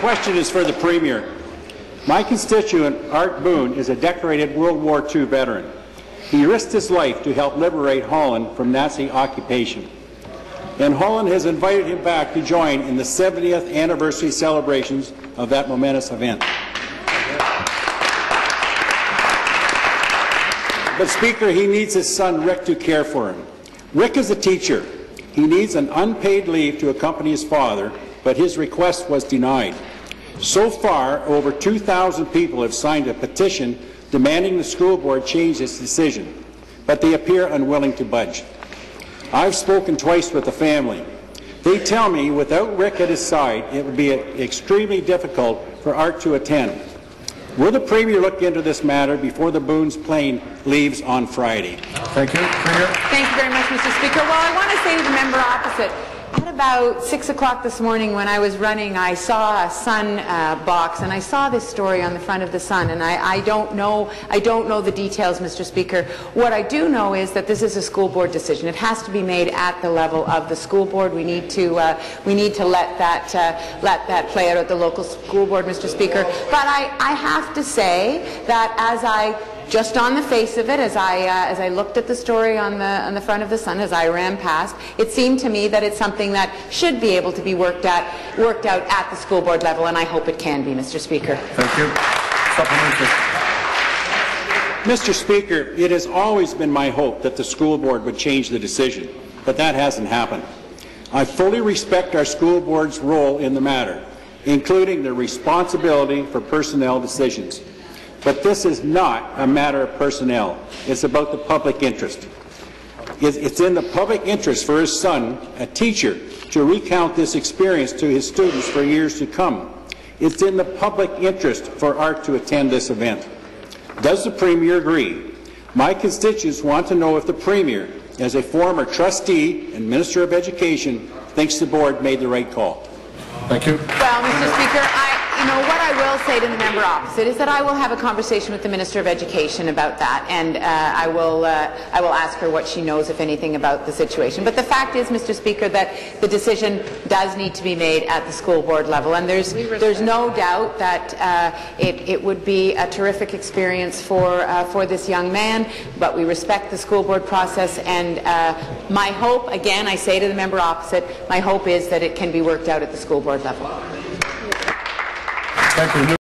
question is for the Premier. My constituent, Art Boone, is a decorated World War II veteran. He risked his life to help liberate Holland from Nazi occupation. And Holland has invited him back to join in the 70th anniversary celebrations of that momentous event. But Speaker, he needs his son Rick to care for him. Rick is a teacher. He needs an unpaid leave to accompany his father, but his request was denied. So far, over 2,000 people have signed a petition demanding the school board change its decision, but they appear unwilling to budge. I've spoken twice with the family. They tell me without Rick at his side, it would be extremely difficult for Art to attend. Will the Premier look into this matter before the Boone's plane leaves on Friday? Thank you. Premier. Thank you very much, Mr. Speaker. Well, I want to say to the member opposite, at about 6 o'clock this morning when I was running, I saw a Sun box, and I saw this story on the front of the Sun, and I don't know the details, Mr. Speaker. What I do know is that this is a school board decision. It has to be made at the level of the school board. We need to let that play out at the local school board, Mr. Speaker. But I have to say that just on the face of it, as I looked at the story on the front of the Sun, as I ran past, it seemed to me that it's something that should be able to be worked out at the school board level, and I hope it can be, Mr. Speaker. Thank you. Supplementary. Mr. Speaker, it has always been my hope that the school board would change the decision, but that hasn't happened. I fully respect our school board's role in the matter, including the responsibility for personnel decisions. But this is not a matter of personnel. It's about the public interest. It's in the public interest for his son, a teacher, to recount this experience to his students for years to come. It's in the public interest for Art to attend this event. Does the Premier agree? My constituents want to know if the Premier, as a former trustee and Minister of Education, thinks the board made the right call. Thank you. Well, Mr. Speaker, what I will say to the member opposite is that I will have a conversation with the Minister of Education about that, and I will ask her what she knows, if anything, about the situation. But the fact is, Mr. Speaker, that the decision does need to be made at the school board level, and there's no doubt that it would be a terrific experience for this young man. But we respect the school board process, and my hope, again, I say to the member opposite, my hope is that it can be worked out at the school board level. Thank you.